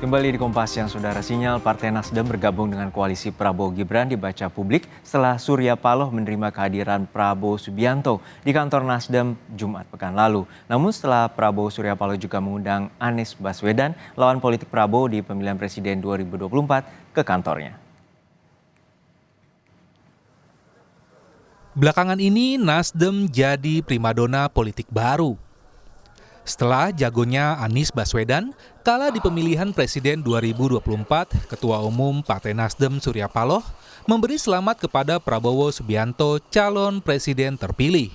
Kembali di Kompas yang saudara, sinyal Partai Nasdem bergabung dengan koalisi Prabowo Gibran dibaca publik setelah Surya Paloh menerima kehadiran Prabowo Subianto di kantor Nasdem Jumat pekan lalu. Namun setelah Prabowo, Surya Paloh juga mengundang Anies Baswedan, lawan politik Prabowo di pemilihan presiden 2024 ke kantornya. Belakangan ini Nasdem jadi primadona politik baru. Setelah jagonya Anies Baswedan kalah di pemilihan Presiden 2024, Ketua Umum Partai Nasdem Surya Paloh memberi selamat kepada Prabowo Subianto, calon presiden terpilih.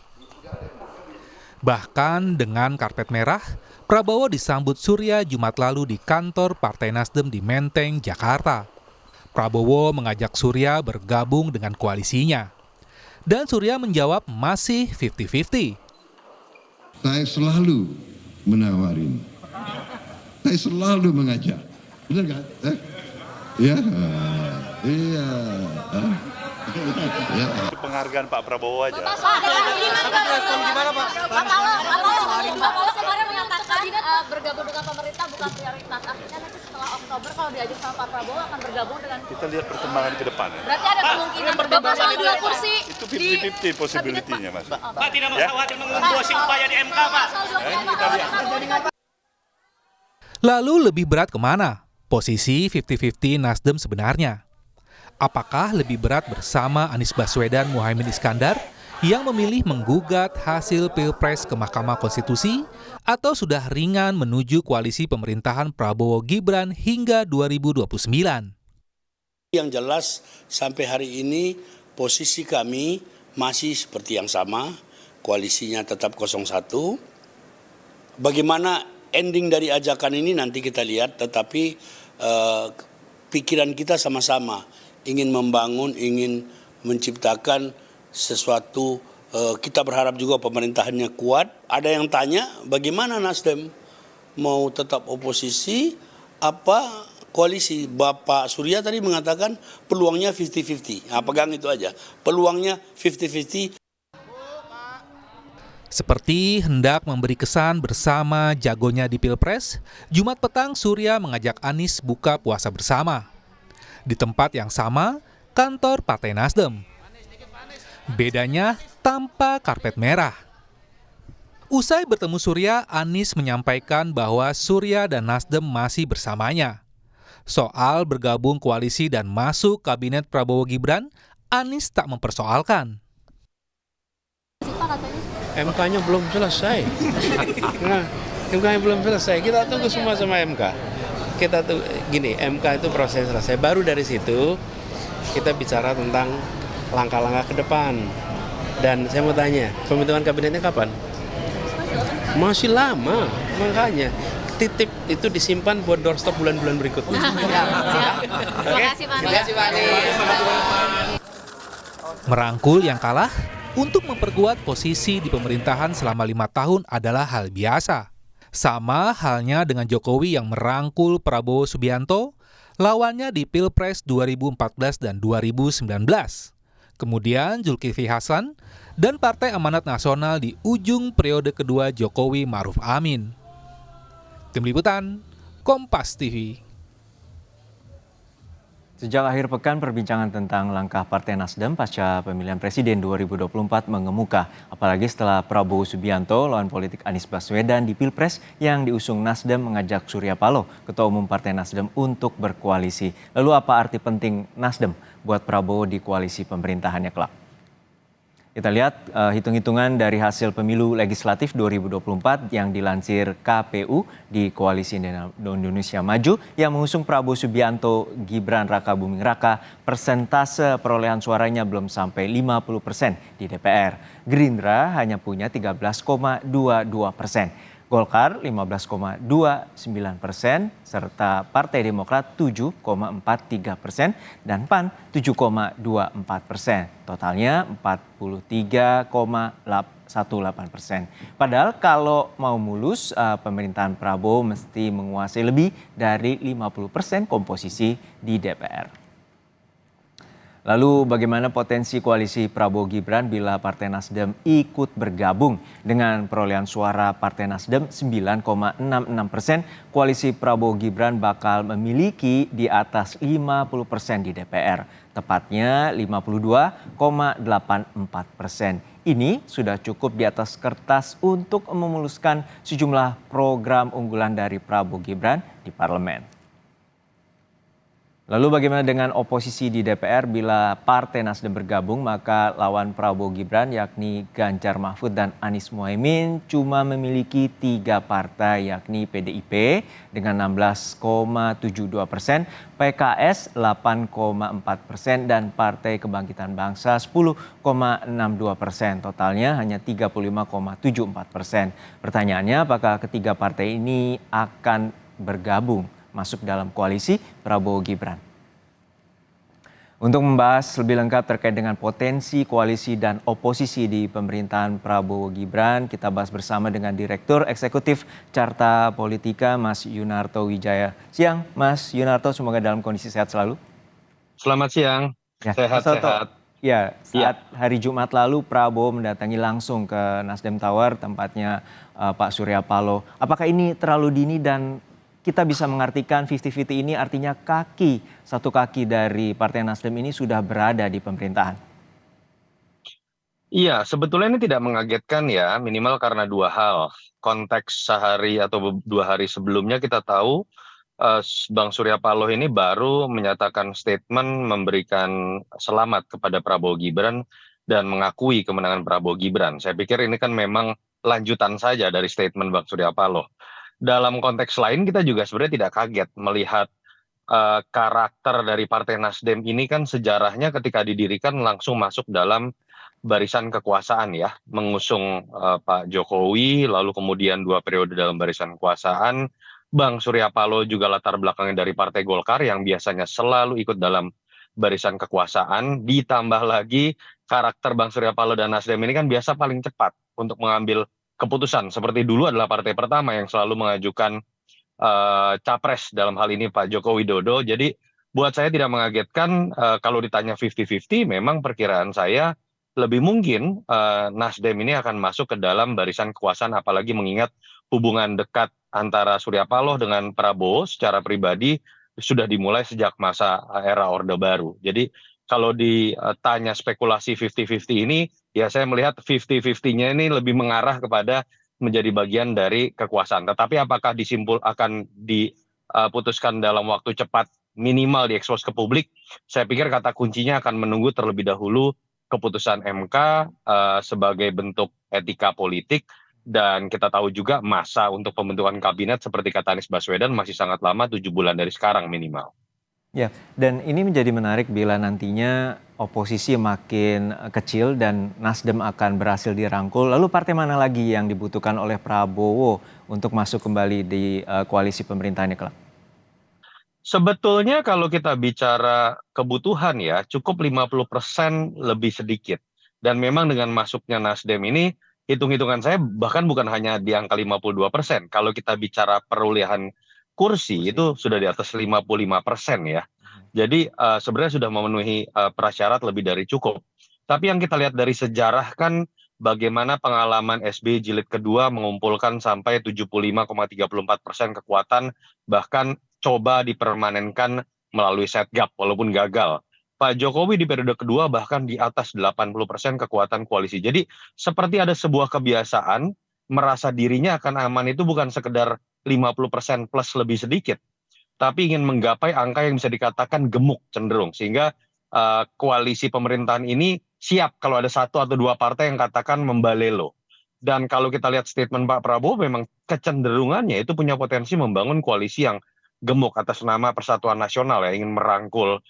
Bahkan dengan karpet merah, Prabowo disambut Surya Jumat lalu di kantor Partai Nasdem di Menteng, Jakarta. Prabowo mengajak Surya bergabung dengan koalisinya. Dan Surya menjawab masih 50-50. Saya selalu menawarin, saya selalu mengajak, benar nggak? Ya, iya. Ya. Penghargaan Pak Prabowo aja. Pak Paloh kemarin mengatakan bergabung dengan pemerintah bukan prioritas. Artinya nanti setelah Oktober kalau diajak sama Pak Prabowo akan bergabung dengan. Kita lihat perkembangan ke depan ya. Berarti ada kemungkinan bergabung sama dua kursi. Itu 50-50 possibility-nya, Mas. Pak tidak khawatir mengembosi upaya di MK, Pak. Kita lihat. Lalu lebih berat kemana? Posisi 50-50 Nasdem sebenarnya. Apakah lebih berat bersama Anies Baswedan Muhaimin Iskandar yang memilih menggugat hasil Pilpres ke Mahkamah Konstitusi atau sudah ringan menuju koalisi pemerintahan Prabowo Gibran hingga 2029? Yang jelas sampai hari ini posisi kami masih seperti yang sama, koalisinya tetap 01. Bagaimana ending dari ajakan ini nanti kita lihat, tetapi pikiran kita sama-sama ingin membangun, ingin menciptakan sesuatu. Kita berharap juga pemerintahannya kuat. Ada yang tanya bagaimana Nasdem mau tetap oposisi apa koalisi. Bapak Surya tadi mengatakan peluangnya 50-50. Nah, pegang itu aja, peluangnya 50-50. Seperti hendak memberi kesan bersama jagonya di Pilpres, Jumat petang Surya mengajak Anies buka puasa bersama. Di tempat yang sama, kantor Partai Nasdem. Bedanya tanpa karpet merah. Usai bertemu Surya, Anies menyampaikan bahwa Surya dan Nasdem masih bersamanya. Soal bergabung koalisi dan masuk kabinet Prabowo Gibran, Anies tak mempersoalkan. MK-nya belum selesai. Nah, MK-nya belum selesai. Kita tunggu semua sama MK. Kita tuh gini, MK itu proses selesai. Baru dari situ kita bicara tentang langkah-langkah ke depan. Dan saya mau tanya, pembentukan kabinetnya kapan? Masih lama, makanya titip itu disimpan buat doorstop bulan-bulan berikutnya. Terima kasih, Pak. Merangkul yang kalah untuk memperkuat posisi di pemerintahan selama 5 tahun adalah hal biasa. Sama halnya dengan Jokowi yang merangkul Prabowo Subianto, lawannya di Pilpres 2014 dan 2019. Kemudian Zulkifli Hasan dan Partai Amanat Nasional di ujung periode kedua Jokowi Ma'ruf Amin. Tim Liputan, Kompas TV. Sejak akhir pekan, perbincangan tentang langkah Partai Nasdem pasca pemilihan Presiden 2024 mengemuka. Apalagi setelah Prabowo Subianto, lawan politik Anies Baswedan di Pilpres yang diusung Nasdem mengajak Surya Paloh, Ketua Umum Partai Nasdem, untuk berkoalisi. Lalu apa arti penting Nasdem buat Prabowo di koalisi pemerintahannya kelak? Kita lihat hitung-hitungan dari hasil pemilu legislatif 2024 yang dilansir KPU di Koalisi Indonesia Maju yang mengusung Prabowo Subianto, Gibran Raka Buming Raka, persentase perolehan suaranya belum sampai 50% di DPR. Gerindra hanya punya 13,22%. Golkar 15,29%, serta Partai Demokrat 7,43% dan PAN 7,24%. Totalnya 43,18%. Padahal kalau mau mulus, pemerintahan Prabowo mesti menguasai lebih dari 50% komposisi di DPR. Lalu bagaimana potensi koalisi Prabowo Gibran bila Partai Nasdem ikut bergabung? Dengan perolehan suara Partai Nasdem 9,66%, koalisi Prabowo Gibran bakal memiliki di atas 50% di DPR, tepatnya 52,84%. Ini sudah cukup di atas kertas untuk memuluskan sejumlah program unggulan dari Prabowo Gibran di parlemen. Lalu bagaimana dengan oposisi di DPR? Bila Partai Nasdem bergabung, maka lawan Prabowo Gibran yakni Ganjar Mahfud dan Anies Mohaimin cuma memiliki 3 partai, yakni PDIP dengan 16,72%, PKS 8,4%, dan Partai Kebangkitan Bangsa 10,62%. Totalnya hanya 35,74%. Pertanyaannya, apakah ketiga partai ini akan bergabung masuk dalam koalisi Prabowo Gibran? Untuk membahas lebih lengkap terkait dengan potensi koalisi dan oposisi di pemerintahan Prabowo Gibran, kita bahas bersama dengan Direktur Eksekutif Carta Politika, Mas Yunarto Wijaya. Siang, Mas Yunarto, semoga dalam kondisi sehat selalu. Selamat siang, sehat-sehat. Ya, saat hari Jumat lalu Prabowo mendatangi langsung ke Nasdem Tower, tempatnya Pak Surya Paloh. Apakah ini terlalu dini dan kita bisa mengartikan 50-50 ini artinya satu kaki dari Partai Nasdem ini sudah berada di pemerintahan? Iya, sebetulnya ini tidak mengagetkan ya, minimal karena 2 hal. Konteks sehari atau 2 hari sebelumnya kita tahu Bang Surya Paloh ini baru menyatakan statement memberikan selamat kepada Prabowo Gibran dan mengakui kemenangan Prabowo Gibran. Saya pikir ini kan memang lanjutan saja dari statement Bang Surya Paloh. Dalam konteks lain kita juga sebenarnya tidak kaget melihat karakter dari Partai Nasdem ini kan sejarahnya ketika didirikan langsung masuk dalam barisan kekuasaan ya, mengusung Pak Jokowi, lalu kemudian 2 periode dalam barisan kekuasaan. Bang Surya Paloh juga latar belakangnya dari Partai Golkar yang biasanya selalu ikut dalam barisan kekuasaan, ditambah lagi karakter Bang Surya Paloh dan Nasdem ini kan biasa paling cepat untuk mengambil keputusan, seperti dulu adalah partai pertama yang selalu mengajukan capres, dalam hal ini Pak Joko Widodo. Jadi buat saya tidak mengagetkan kalau ditanya 50-50, memang perkiraan saya lebih mungkin Nasdem ini akan masuk ke dalam barisan kekuasaan, apalagi mengingat hubungan dekat antara Surya Paloh dengan Prabowo secara pribadi sudah dimulai sejak masa era Orde Baru. Jadi kalau ditanya spekulasi 50-50 ini, ya saya melihat 50-50-nya ini lebih mengarah kepada menjadi bagian dari kekuasaan. Tetapi apakah akan diputuskan dalam waktu cepat, minimal diekspos ke publik, saya pikir kata kuncinya akan menunggu terlebih dahulu keputusan MK sebagai bentuk etika politik. Dan kita tahu juga masa untuk pembentukan kabinet seperti kata Anies Baswedan masih sangat lama, 7 bulan dari sekarang minimal. Ya, dan ini menjadi menarik bila nantinya oposisi makin kecil dan Nasdem akan berhasil dirangkul. Lalu partai mana lagi yang dibutuhkan oleh Prabowo untuk masuk kembali di koalisi pemerintahannya kelak? Sebetulnya kalau kita bicara kebutuhan ya, cukup 50% lebih sedikit. Dan memang dengan masuknya Nasdem ini, hitung-hitungan saya bahkan bukan hanya di angka 52%. Kalau kita bicara perolehan kursi itu sudah di atas 55% ya. Jadi sebenarnya sudah memenuhi prasyarat lebih dari cukup. Tapi yang kita lihat dari sejarah kan bagaimana pengalaman SBY jilid kedua mengumpulkan sampai 75,34% kekuatan, bahkan coba dipermanenkan melalui setgap walaupun gagal. Pak Jokowi di periode kedua bahkan di atas 80% kekuatan koalisi. Jadi seperti ada sebuah kebiasaan merasa dirinya akan aman itu bukan sekedar 50% plus lebih sedikit, tapi ingin menggapai angka yang bisa dikatakan gemuk cenderung. Sehingga koalisi pemerintahan ini siap kalau ada 1 atau 2 partai yang katakan membalelo. Dan kalau kita lihat statement Pak Prabowo memang kecenderungannya itu punya potensi membangun koalisi yang gemuk atas nama Persatuan Nasional ya, ingin merangkul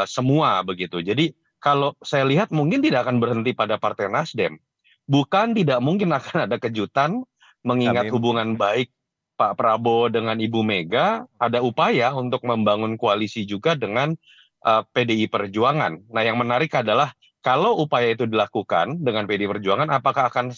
semua begitu. Jadi kalau saya lihat mungkin tidak akan berhenti pada Partai Nasdem. Bukan tidak mungkin akan ada kejutan mengingat hubungan baik Pak Prabowo dengan Ibu Mega, ada upaya untuk membangun koalisi juga dengan PDI Perjuangan. Nah yang menarik adalah kalau upaya itu dilakukan dengan PDI Perjuangan, apakah akan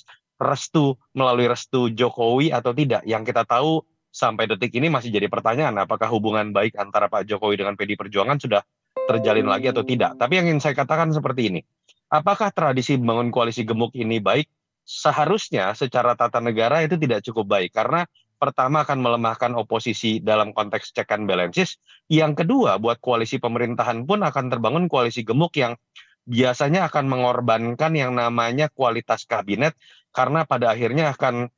melalui restu Jokowi atau tidak? Yang kita tahu sampai detik ini masih jadi pertanyaan, apakah hubungan baik antara Pak Jokowi dengan PDI Perjuangan sudah terjalin lagi atau tidak. Tapi yang ingin saya katakan seperti ini, apakah tradisi membangun koalisi gemuk ini baik? Seharusnya secara tata negara itu tidak cukup baik, karena pertama akan melemahkan oposisi dalam konteks check and balances. Yang kedua, buat koalisi pemerintahan pun akan terbangun koalisi gemuk yang biasanya akan mengorbankan yang namanya kualitas kabinet, karena pada akhirnya akan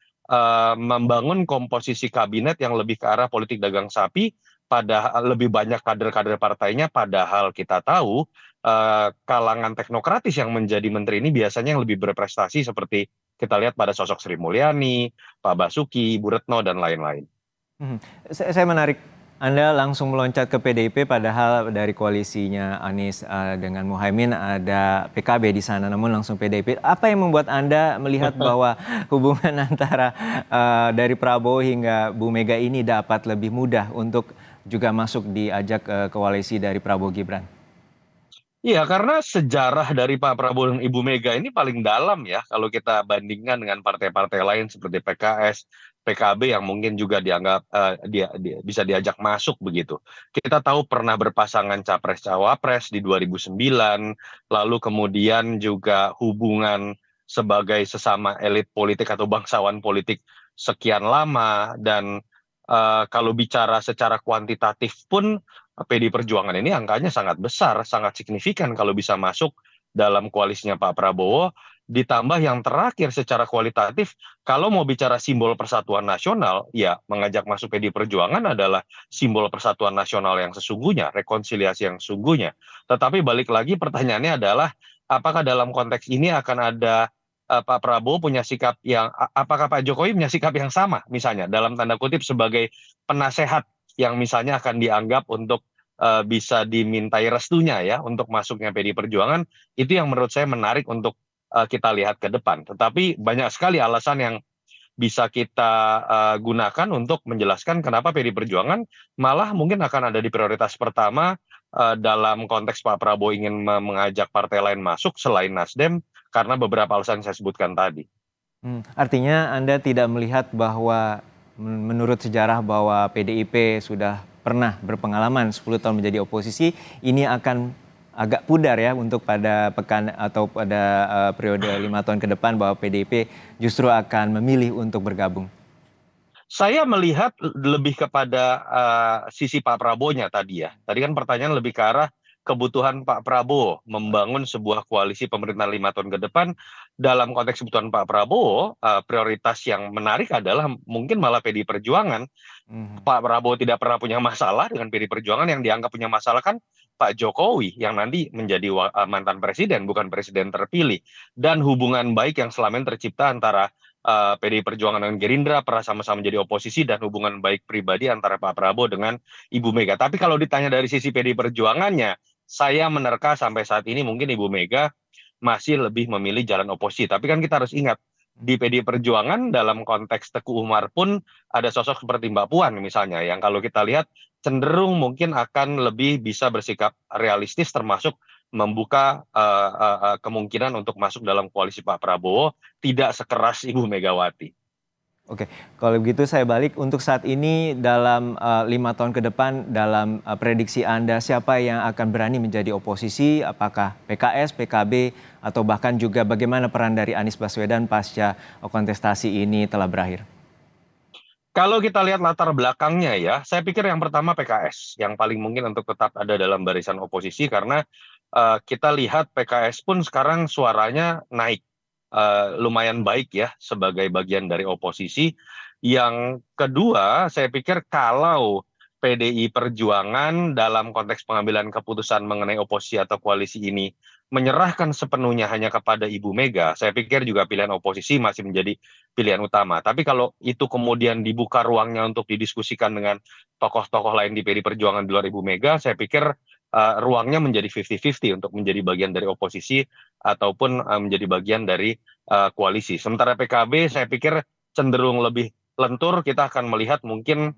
membangun komposisi kabinet yang lebih ke arah politik dagang sapi, padahal lebih banyak kader-kader partainya, padahal kita tahu kalangan teknokratis yang menjadi menteri ini biasanya yang lebih berprestasi, seperti kita lihat pada sosok Sri Mulyani, Pak Basuki, Bu Retno, dan lain-lain. Saya menarik Anda langsung meloncat ke PDIP, padahal dari koalisinya Anies dengan Muhaimin ada PKB di sana, namun langsung PDIP. Apa yang membuat Anda melihat bahwa hubungan antara dari Prabowo hingga Bu Mega ini dapat lebih mudah untuk juga masuk diajak koalisi dari Prabowo Gibran? Iya, karena sejarah dari Pak Prabowo dan Ibu Mega ini paling dalam ya, kalau kita bandingkan dengan partai-partai lain seperti PKS, PKB yang mungkin juga dianggap bisa diajak masuk begitu. Kita tahu pernah berpasangan Capres-Cawapres di 2009, lalu kemudian juga hubungan sebagai sesama elit politik atau bangsawan politik sekian lama, dan kalau bicara secara kuantitatif pun PD Perjuangan ini angkanya sangat besar, sangat signifikan kalau bisa masuk dalam koalisinya Pak Prabowo. Ditambah yang terakhir secara kualitatif, kalau mau bicara simbol persatuan nasional, ya mengajak masuk PD Perjuangan adalah simbol persatuan nasional yang sesungguhnya, rekonsiliasi yang sesungguhnya. Tetapi balik lagi pertanyaannya adalah, apakah dalam konteks ini akan ada Pak Prabowo punya sikap yang, apakah Pak Jokowi punya sikap yang sama misalnya, dalam tanda kutip sebagai penasehat yang misalnya akan dianggap untuk bisa dimintai restunya ya untuk masuknya PD Perjuangan. Itu yang menurut saya menarik untuk kita lihat ke depan. Tetapi banyak sekali alasan yang bisa kita gunakan untuk menjelaskan kenapa PD Perjuangan malah mungkin akan ada di prioritas pertama dalam konteks Pak Prabowo ingin mengajak partai lain masuk selain Nasdem, karena beberapa alasan yang saya sebutkan tadi. Artinya Anda tidak melihat bahwa menurut sejarah bahwa PDIP sudah pernah berpengalaman 10 tahun menjadi oposisi, ini akan agak pudar ya untuk pada pekan atau pada periode 5 tahun ke depan, bahwa PDIP justru akan memilih untuk bergabung? Saya melihat lebih kepada sisi Pak Prabowo-nya tadi ya. Tadi kan pertanyaan lebih ke arah kebutuhan Pak Prabowo membangun sebuah koalisi pemerintahan 5 tahun ke depan. Dalam konteks kebutuhan Pak Prabowo, prioritas yang menarik adalah mungkin malah PD Perjuangan. Pak Prabowo tidak pernah punya masalah dengan PD Perjuangan, yang dianggap punya masalah kan Pak Jokowi yang nanti menjadi mantan presiden, bukan presiden terpilih. Dan hubungan baik yang selama ini tercipta antara PDI Perjuangan dengan Gerindra, pernah sama-sama menjadi oposisi, dan hubungan baik pribadi antara Pak Prabowo dengan Ibu Mega. Tapi kalau ditanya dari sisi PDI Perjuangannya, saya menerka sampai saat ini mungkin Ibu Mega masih lebih memilih jalan oposisi. Tapi kan kita harus ingat, di PDI Perjuangan dalam konteks Teguh Umar pun ada sosok seperti Mbak Puan misalnya, yang kalau kita lihat cenderung mungkin akan lebih bisa bersikap realistis, termasuk membuka kemungkinan untuk masuk dalam koalisi Pak Prabowo, tidak sekeras Ibu Megawati. Oke, kalau begitu saya balik, untuk saat ini dalam 5 tahun ke depan, dalam prediksi Anda, siapa yang akan berani menjadi oposisi? Apakah PKS, PKB, atau bahkan juga bagaimana peran dari Anies Baswedan pasca kontestasi ini telah berakhir? Kalau kita lihat latar belakangnya ya, saya pikir yang pertama PKS, yang paling mungkin untuk tetap ada dalam barisan oposisi, karena kita lihat PKS pun sekarang suaranya naik. Lumayan baik ya sebagai bagian dari oposisi. Yang kedua, saya pikir kalau PDI Perjuangan dalam konteks pengambilan keputusan mengenai oposisi atau koalisi ini menyerahkan sepenuhnya hanya kepada Ibu Mega, saya pikir juga pilihan oposisi masih menjadi pilihan utama. Tapi kalau itu kemudian dibuka ruangnya untuk didiskusikan dengan tokoh-tokoh lain di PDI Perjuangan di luar Ibu Mega, saya pikir ruangnya menjadi 50-50 untuk menjadi bagian dari oposisi ataupun menjadi bagian dari koalisi. Sementara PKB saya pikir cenderung lebih lentur. Kita akan melihat mungkin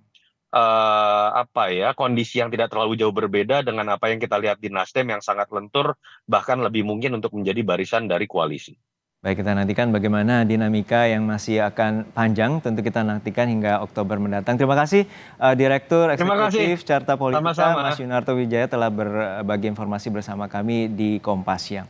kondisi yang tidak terlalu jauh berbeda dengan apa yang kita lihat di Nasdem yang sangat lentur, bahkan lebih mungkin untuk menjadi barisan dari koalisi. Baik, kita nantikan bagaimana dinamika yang masih akan panjang. Tentu kita nantikan hingga Oktober mendatang. Terima kasih Direktur Eksekutif Carta Politika Sama-sama. Mas Yunarto Wijaya telah berbagi informasi bersama kami di Kompas Siang.